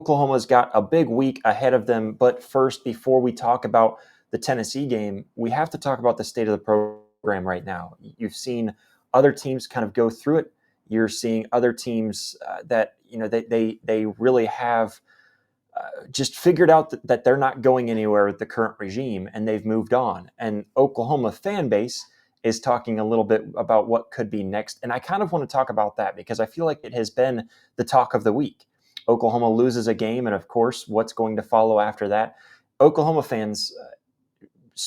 Oklahoma's got a big week ahead of them. But first, before we talk about the Tennessee game, we have to talk about the state of the program right now. You've seen other teams kind of go through it. You're seeing other teams that they really have just figured out that they're not going anywhere with the current regime, and they've moved on. And Oklahoma fan base is talking a little bit about what could be next. And I kind of want to talk about that because I feel like it has been the talk of the week. Oklahoma loses a game, and of course, what's going to follow after that? Oklahoma fans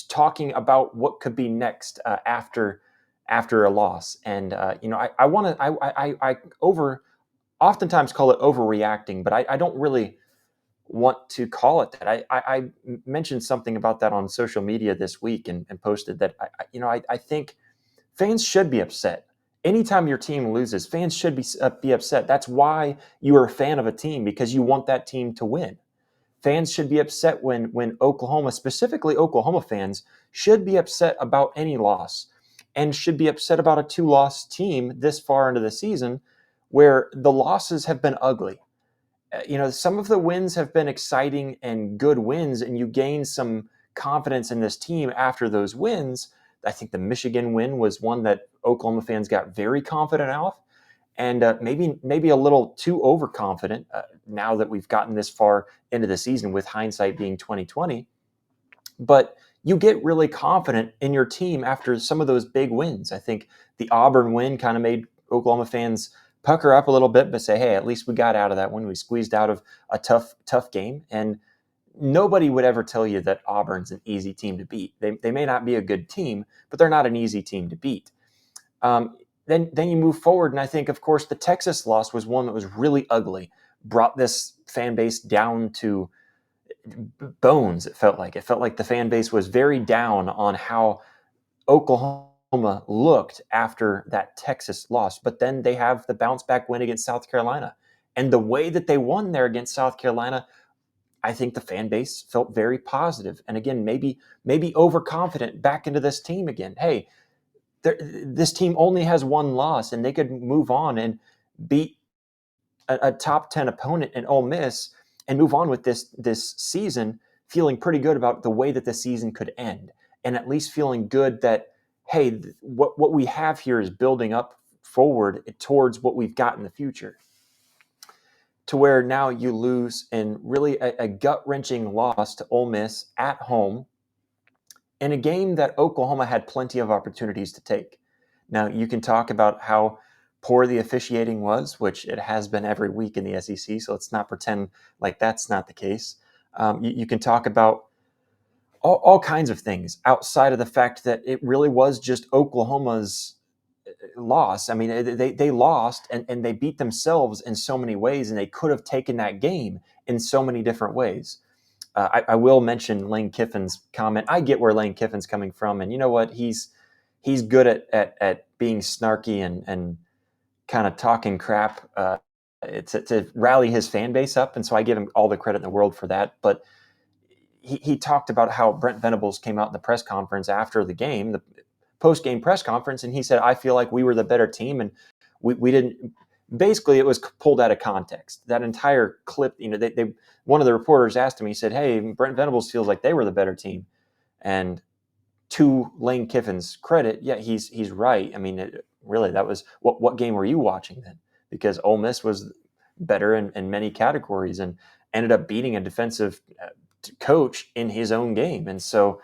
talking about what could be next after a loss. And I want to I oftentimes call it overreacting, but I don't really want to call it that. I mentioned something about that on social media this week and posted that I think fans should be upset. Anytime your team loses, fans should be upset. That's why you are a fan of a team, because you want that team to win. Fans should be upset when Oklahoma, specifically Oklahoma fans, should be upset about any loss and should be upset about a 2-loss team this far into the season where the losses have been ugly. Some of the wins have been exciting and good wins, and you gain some confidence in this team after those wins. I think the Michigan win was one that Oklahoma fans got very confident of, and maybe a little too overconfident now that we've gotten this far into the season, with hindsight being 2020. But you get really confident in your team after some of those big wins. I think the Auburn win kind of made Oklahoma fans pucker up a little bit, but say, hey, at least we got out of that one. We squeezed out of a tough game. And nobody would ever tell you that Auburn's an easy team to beat. They may not be a good team, but they're not an easy team to beat. Then you move forward, and I think, of course, the Texas loss was one that was really ugly, brought this fan base down to bones. It felt like the fan base was very down on how Oklahoma looked after that Texas loss. But then they have the bounce back win against South Carolina. And the way that they won there against South Carolina, I think the fan base felt very positive. And again, maybe overconfident back into this team again. Hey, this team only has one loss, and they could move on and beat a top 10 opponent in Ole Miss and move on with this season feeling pretty good about the way that the season could end, and at least feeling good that, hey, what we have here is building up forward towards what we've got in the future. To where now you lose in really a gut-wrenching loss to Ole Miss at home in a game that Oklahoma had plenty of opportunities to take. Now, you can talk about how poor the officiating was, which it has been every week in the SEC, so let's not pretend like that's not the case. You can talk about all kinds of things outside of the fact that it really was just Oklahoma's loss. I mean, they lost and they beat themselves in so many ways, and they could have taken that game in so many different ways. I will mention Lane Kiffin's comment. I get where Lane Kiffin's coming from, and you know what? He's good at being snarky and kind of talking crap to rally his fan base up, and so I give him all the credit in the world for that. But he talked about how Brent Venables came out in the press conference after the game, the post-game press conference, and he said, I feel like we were the better team, and we didn't. Basically, it was pulled out of context. That entire clip, they one of the reporters asked him, he said, hey, Brent Venables feels like they were the better team. And to Lane Kiffin's credit, yeah, he's right. I mean, really, that was what game were you watching then? Because Ole Miss was better in many categories and ended up beating a defensive coach in his own game. And so,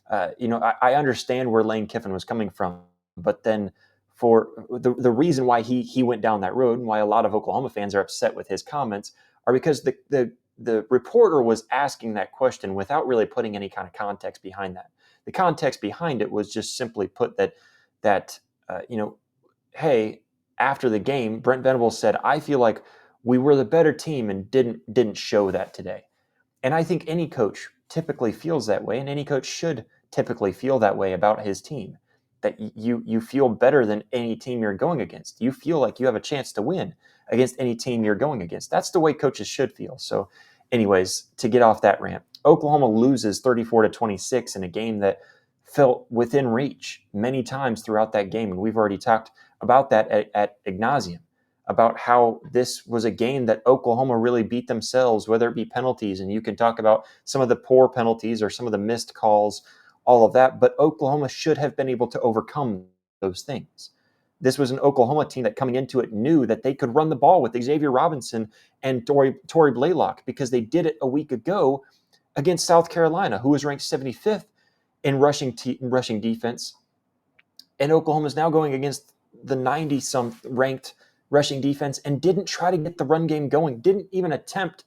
I understand where Lane Kiffin was coming from, but then for the reason why he went down that road and why a lot of Oklahoma fans are upset with his comments are because the reporter was asking that question without really putting any kind of context behind that. The context behind it was just simply put that hey, after the game, Brent Venables said, I feel like we were the better team and didn't show that today. And I think any coach typically feels that way, and any coach should typically feel that way about his team, that you feel better than any team you're going against. You feel like you have a chance to win against any team you're going against. That's the way coaches should feel. So anyways, to get off that rant, Oklahoma loses 34-26 in a game that felt within reach many times throughout that game. And we've already talked about that at nauseum, about how this was a game that Oklahoma really beat themselves, whether it be penalties, and you can talk about some of the poor penalties or some of the missed calls, all of that, but Oklahoma should have been able to overcome those things. This was an Oklahoma team that coming into it knew that they could run the ball with Xavier Robinson and Tory Blaylock because they did it a week ago against South Carolina, who was ranked 75th in rushing defense. And Oklahoma is now going against the 90-some ranked rushing defense and didn't try to get the run game going, didn't even attempt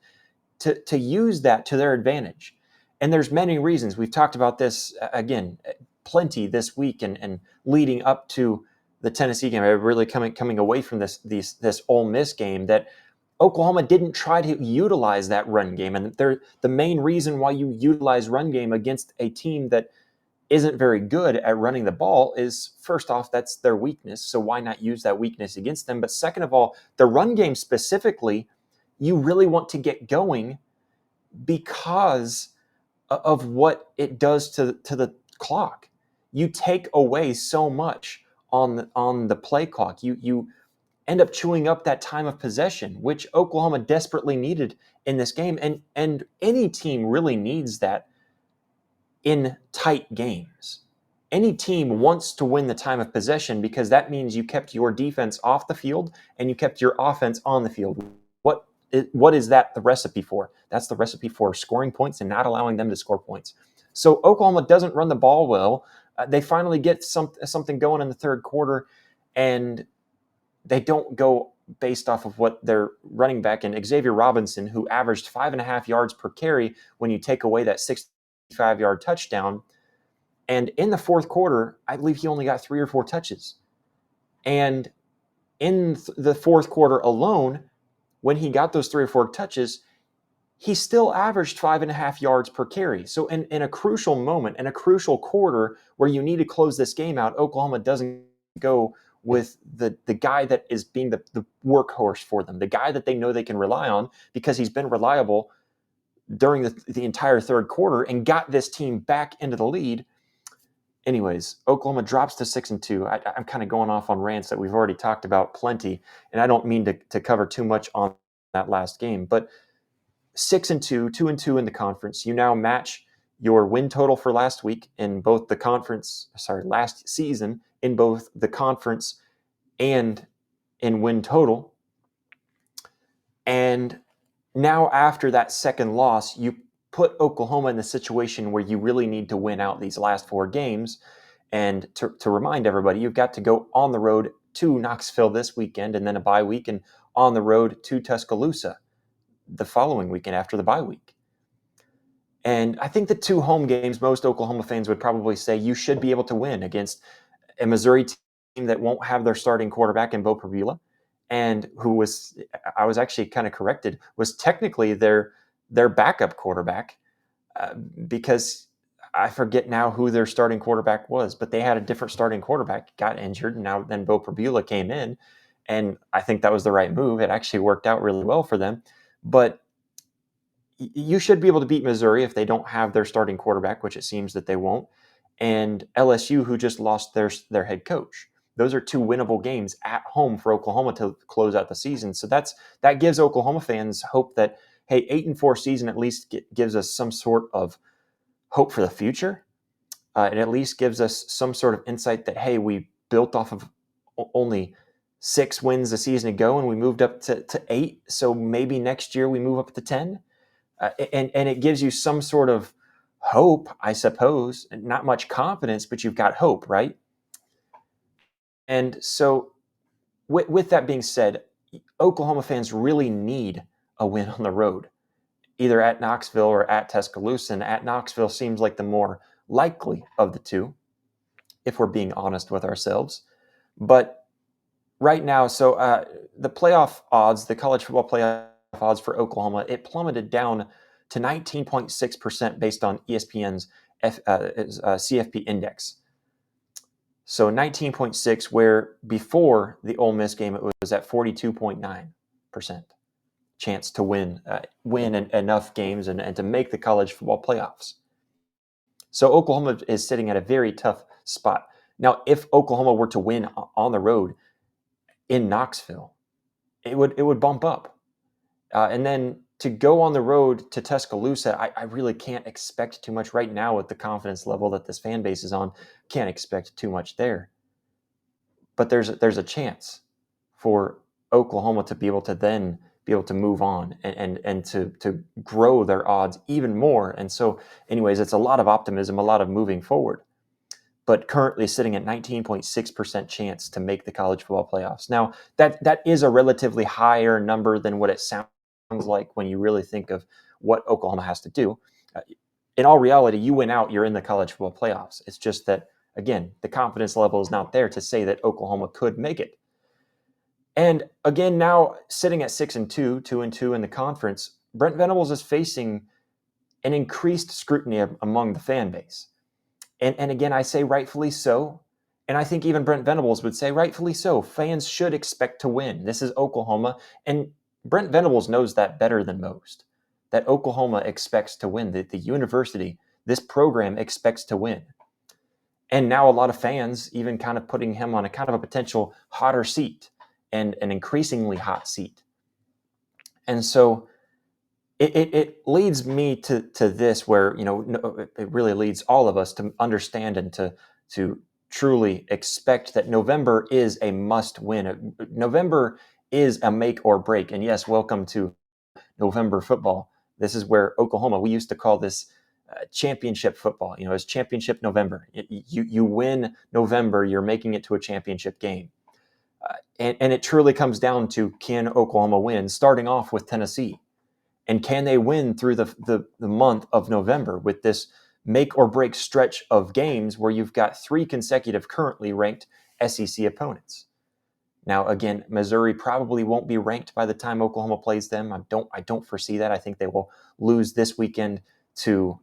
to use that to their advantage. And there's many reasons. We've talked about this, again, plenty this week and leading up to the Tennessee game. Really coming away from this Ole Miss game, that Oklahoma didn't try to utilize that run game. And the main reason why you utilize run game against a team that isn't very good at running the ball is, first off, that's their weakness. So why not use that weakness against them? But second of all, the run game specifically, you really want to get going because of what it does to the clock. You take away so much on the play clock. You end up chewing up that time of possession, which Oklahoma desperately needed in this game. And any team really needs that in tight games. Any team wants to win the time of possession because that means you kept your defense off the field and you kept your offense on the field. What is that the recipe for? That's the recipe for scoring points and not allowing them to score points. So Oklahoma doesn't run the ball well. They finally get something going in the third quarter, and they don't go based off of what their running back and Xavier Robinson, who averaged 5.5 yards per carry when you take away that 65-yard touchdown. And in the fourth quarter, I believe he only got 3 or 4 touches. And in the fourth quarter alone, when he got those 3 or 4 touches, he still averaged 5.5 yards per carry. So in a crucial moment, in a crucial quarter where you need to close this game out, Oklahoma doesn't go with the guy that is being the workhorse for them, the guy that they know they can rely on because he's been reliable during the entire third quarter and got this team back into the lead. Anyways, Oklahoma drops to 6-2. I'm kind of going off on rants that we've already talked about plenty, and I don't mean to cover too much on that last game, but 6-2, 2-2 in the conference. You now match your win total for last week in both the last season in both the conference and in win total. And now after that second loss, you put Oklahoma in the situation where you really need to win out these last 4 games. And to remind everybody, you've got to go on the road to Knoxville this weekend and then a bye week, and on the road to Tuscaloosa the following weekend after the bye week. And I think the 2 home games, most Oklahoma fans would probably say you should be able to win against a Missouri team that won't have their starting quarterback in Bo Prabula, and who was, I was actually kind of corrected, was technically their backup quarterback because I forget now who their starting quarterback was, but they had a different starting quarterback, got injured, and now then Bo Prabula came in, and I think that was the right move. It actually worked out really well for them. But you should be able to beat Missouri if they don't have their starting quarterback, which it seems that they won't, and LSU, who just lost their head coach. Those are 2 winnable games at home for Oklahoma to close out the season. So that gives Oklahoma fans hope that, hey, 8-4 season at least gives us some sort of hope for the future. It at least gives us some sort of insight that, hey, we built off of only 6 wins a season ago and we moved up to 8. So maybe next year we move up to 10. And it gives you some sort of hope, I suppose. Not much confidence, but you've got hope, right? And so with that being said, Oklahoma fans really need a win on the road, either at Knoxville or at Tuscaloosa. And at Knoxville seems like the more likely of the 2, if we're being honest with ourselves. But right now, so the playoff odds, the college football playoff odds for Oklahoma, it plummeted down to 19.6% based on ESPN's CFP index. So 19.6, where before the Ole Miss game, it was at 42.9% chance to win enough games and to make the college football playoffs. So Oklahoma is sitting at a very tough spot. Now, if Oklahoma were to win on the road in Knoxville, it would bump up. And then to go on the road to Tuscaloosa, I really can't expect too much right now with the confidence level that this fan base is on. Can't expect too much there. But there's a chance for Oklahoma to be able to then be able to move on and to grow their odds even more. And so, anyways, it's a lot of optimism, a lot of moving forward. But currently sitting at 19.6% chance to make the college football playoffs. Now, that is a relatively higher number than what it sounds like when you really think of what Oklahoma has to do. In all reality, you win out, you're in the college football playoffs. It's just that, again, the confidence level is not there to say that Oklahoma could make it. And again, now sitting at 6-2, 2-2 in the conference, Brent Venables is facing an increased scrutiny among the fan base. And again, I say rightfully so. And I think even Brent Venables would say rightfully so. Fans should expect to win. This is Oklahoma. And Brent Venables knows that better than most, that Oklahoma expects to win, that the university, this program expects to win. And now a lot of fans even kind of putting him on a kind of a potential hotter seat and an increasingly hot seat. And so it leads me to this where, it really leads all of us to understand and to truly expect that November is a must win. November is a make or break. And yes, welcome to November football. This is where Oklahoma, we used to call this championship football. It's championship November. You win November, you're making it to a championship game. And it truly comes down to, can Oklahoma win, starting off with Tennessee? And can they win through the month of November with this make or break stretch of games where you've got 3 consecutive currently ranked SEC opponents? Now, again, Missouri probably won't be ranked by the time Oklahoma plays them. I don't foresee that. I think they will lose this weekend to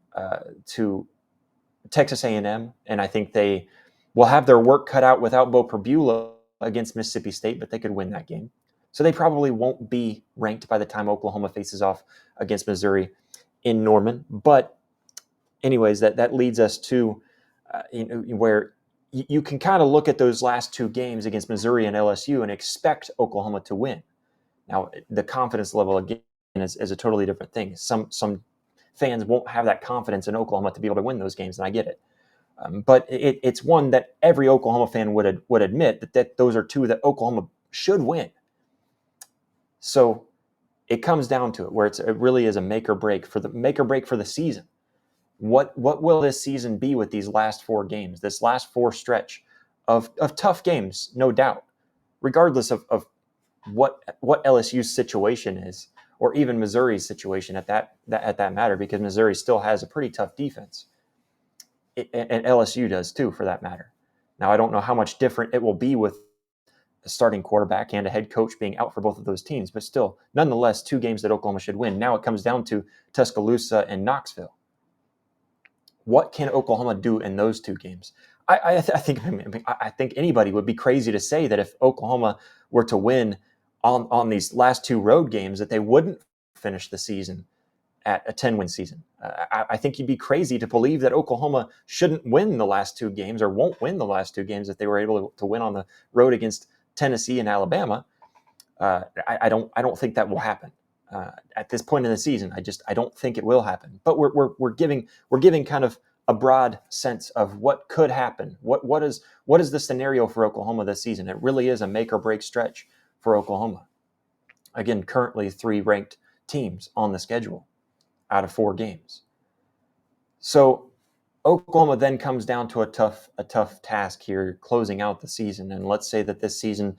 Texas A&M, and I think they will have their work cut out without Bo Perbula against Mississippi State, but they could win that game. So they probably won't be ranked by the time Oklahoma faces off against Missouri in Norman. But anyways, that leads us to where you can kind of look at those last 2 games against Missouri and LSU and expect Oklahoma to win. Now, the confidence level, again, is a totally different thing. Some fans won't have that confidence in Oklahoma to be able to win those games, and I get it. But it's one that every Oklahoma fan would admit that those are 2 that Oklahoma should win. So it comes down to it, where it really is a make or break for the season. What will this season be with these last 4 games, this last 4 stretch of tough games, no doubt, regardless of what LSU's situation is, or even Missouri's situation at that matter, because Missouri still has a pretty tough defense, and LSU does too, for that matter. Now, I don't know how much different it will be with a starting quarterback and a head coach being out for both of those teams, but still, nonetheless, 2 games that Oklahoma should win. Now it comes down to Tuscaloosa and Knoxville. What can Oklahoma do in those 2 games? I think anybody would be crazy to say that if Oklahoma were to win on these last 2 road games, that they wouldn't finish the season at a 10-win season. I think you'd be crazy to believe that Oklahoma shouldn't win the last 2 games, or won't win the last 2 games if they were able to win on the road against Tennessee and Alabama. I don't think that will happen at this point in the season. I don't think it will happen. But we're giving kind of a broad sense of what could happen. What is the scenario for Oklahoma this season? It really is a make or break stretch for Oklahoma. Again, currently 3 ranked teams on the schedule out of 4 games. So Oklahoma then comes down to a tough task here, closing out the season. And let's say that this season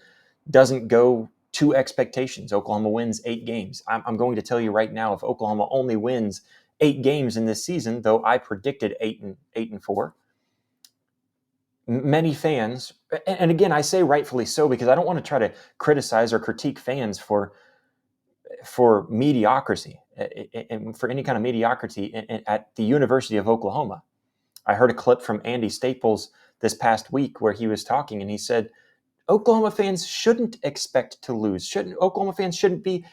doesn't go to expectations. Oklahoma wins 8 games. I'm going to tell you right now, if Oklahoma only wins 8 games in this season, though I predicted 8-4, many fans, and again, I say rightfully so, because I don't want to try to criticize or critique fans for mediocrity and for any kind of mediocrity at the University of Oklahoma. I heard a clip from Andy Staples this past week where he was talking, and he said Oklahoma fans shouldn't expect to lose. Oklahoma fans shouldn't be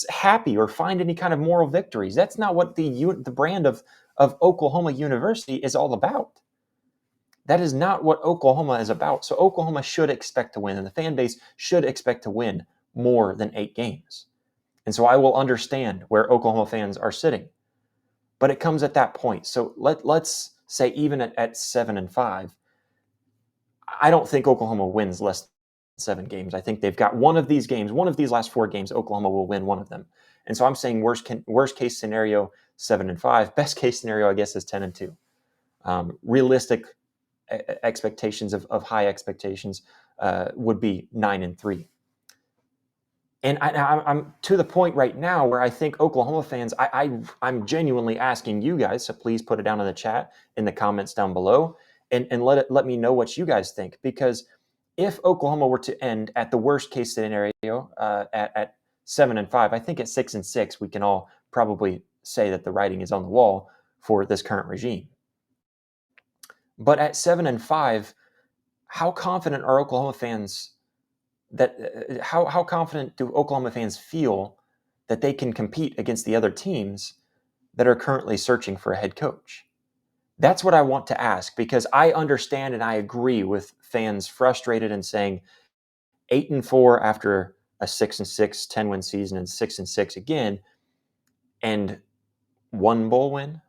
happy or find any kind of moral victories. That's not what the brand of Oklahoma University is all about. That is not what Oklahoma is about. So Oklahoma should expect to win, and the fan base should expect to win more than 8 games. And so I will understand where Oklahoma fans are sitting. But it comes at that point. So let's say even at 7-5, I don't think Oklahoma wins less than 7 games. I think they've got one of these games, one of these last 4 games, Oklahoma will win one of them. And so I'm saying worst case scenario 7-5. Best case scenario, I guess, is 10-2. Realistic expectations of high expectations would be 9-3. And I'm to the point right now where I think Oklahoma fans, I'm genuinely asking you guys, so please put it down in the chat, in the comments down below, and let me know what you guys think. Because if Oklahoma were to end at the worst case scenario at 7-5, I think at 6-6 we can all probably say that the writing is on the wall for this current regime. But at 7-5, how confident are Oklahoma fans? How confident do Oklahoma fans feel that they can compete against the other teams that are currently searching for a head coach? That's what I want to ask, because I understand and I agree with fans frustrated and saying 8-4 after a 6-6 10-win season and 6-6 again, and 1 bowl win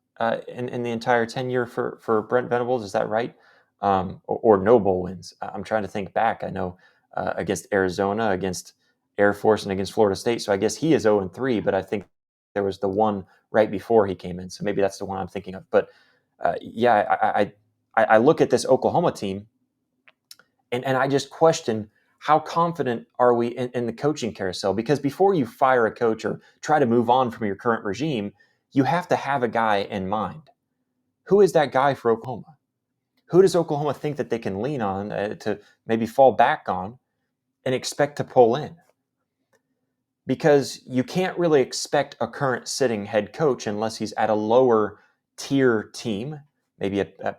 in the entire tenure for Brent Venables. Is that right? Or no bowl wins. I'm trying to think back. I know against Arizona, against Air Force, and against Florida State. So I guess he is 0-3, but I think there was the one right before he came in. So maybe that's the one I'm thinking of. But I look at this Oklahoma team and I just question, how confident are we in the coaching carousel? Because before you fire a coach or try to move on from your current regime, you have to have a guy in mind. Who is that guy for Oklahoma? Who does Oklahoma think that they can lean on to maybe fall back on and expect to pull in? Because you can't really expect a current sitting head coach unless he's at a lower tier team, maybe a a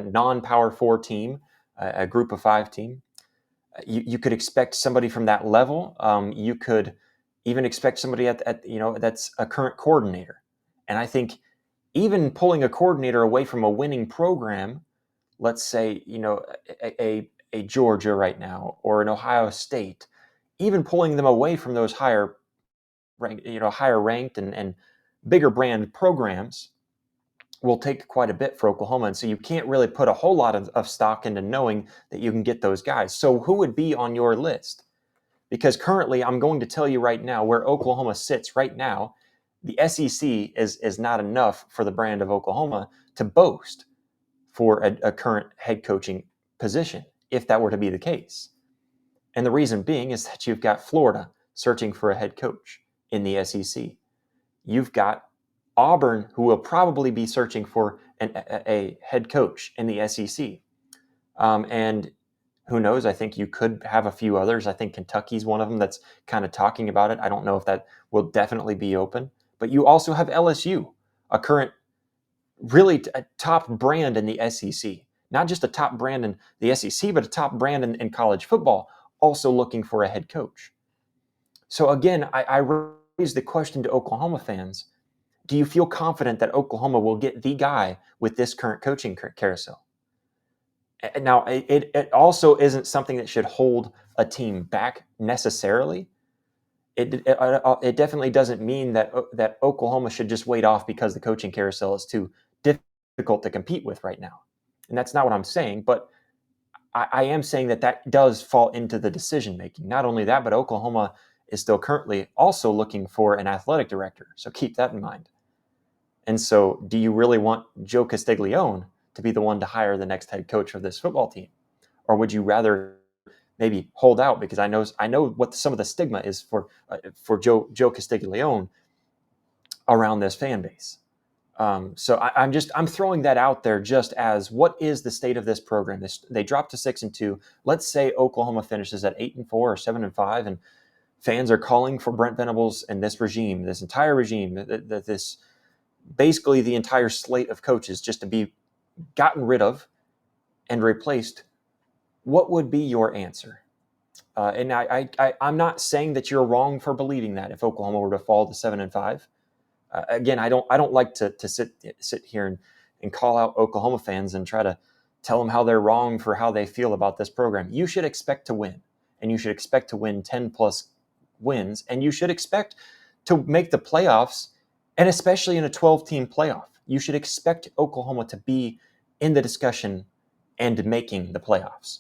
non-power 4 team, a group of 5 team. You could expect somebody from that level. You could even expect somebody at that's a current coordinator. And I think even pulling a coordinator away from a winning program, let's say a Georgia right now or an Ohio State, even pulling them away from those higher ranked and bigger brand programs will take quite a bit for Oklahoma. And so you can't really put a whole lot of stock into knowing that you can get those guys. So who would be on your list? Because currently, I'm going to tell you right now where Oklahoma sits right now. The SEC is not enough for the brand of Oklahoma to boast for a current head coaching position, if that were to be the case. And the reason being is that you've got Florida searching for a head coach in the SEC. You've got Auburn, who will probably be searching for a head coach in the SEC. And who knows? I think you could have a few others. I think Kentucky's one of them that's kind of talking about it. I don't know if that will definitely be open. But you also have LSU, a current really a top brand in the SEC. Not just a top brand in the SEC, but a top brand in college football, also looking for a head coach. So again, I raise the question to Oklahoma fans. Do you feel confident that Oklahoma will get the guy with this current coaching carousel? Now, it also isn't something that should hold a team back necessarily. It definitely doesn't mean that Oklahoma should just wait off because the coaching carousel is too difficult to compete with right now. And that's not what I'm saying, but I am saying that does fall into the decision making. Not only that, but Oklahoma is still currently also looking for an athletic director. So keep that in mind. And so, do you really want Joe Castiglione to be the one to hire the next head coach of this football team? Or would you rather maybe hold out? Because I know what some of the stigma is for Joe Castiglione around this fan base. So I'm throwing that out there just as what is the state of this program? They dropped to 6-2. Let's say Oklahoma finishes at 8-4 or 7-5, and fans are calling for Brent Venables and this regime, this entire regime, this basically the entire slate of coaches just to be gotten rid of and replaced. What would be your answer? And I'm not saying that you're wrong for believing that if Oklahoma were to fall to 7-5. Again, I don't like to sit here and call out Oklahoma fans and try to tell them how they're wrong for how they feel about this program. You should expect to win. and you should expect to win 10 plus wins, and you should expect to make the playoffs, and especially in a 12-team playoff. You should expect Oklahoma to be in the discussion and making the playoffs.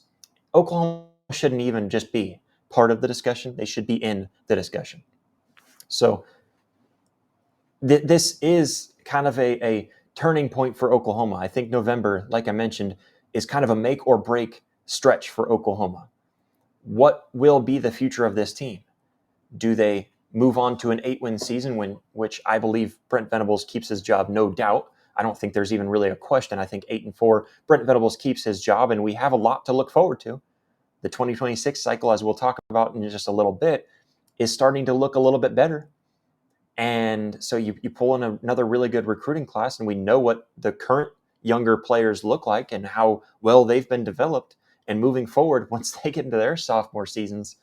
Oklahoma shouldn't even just be part of the discussion. They should be in the discussion. So this is kind of a turning point for Oklahoma. I think November, like I mentioned, is kind of a make or break stretch for Oklahoma. What will be the future of this team? Do they move on to an 8-win season, which I believe Brent Venables keeps his job, no doubt. I don't think there's even really a question. I think 8-4, Brent Venables keeps his job, and we have a lot to look forward to. The 2026 cycle, as we'll talk about in just a little bit, is starting to look a little bit better. And so you pull in another really good recruiting class, and we know what the current younger players look like and how well they've been developed. And moving forward, once they get into their sophomore seasons,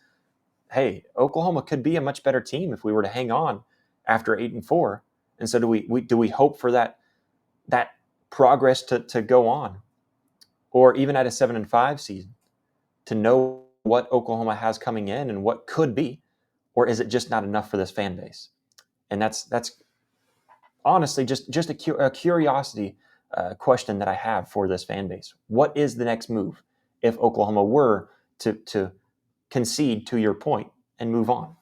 hey, Oklahoma could be a much better team if we were to hang on after 8-4. And so do we hope for that progress to go on, or even at a 7-5 season, to know what Oklahoma has coming in and what could be, or is it just not enough for this fan base? And that's honestly just a curiosity question that I have for this fan base. What is the next move if Oklahoma were to concede, to your point, and move on?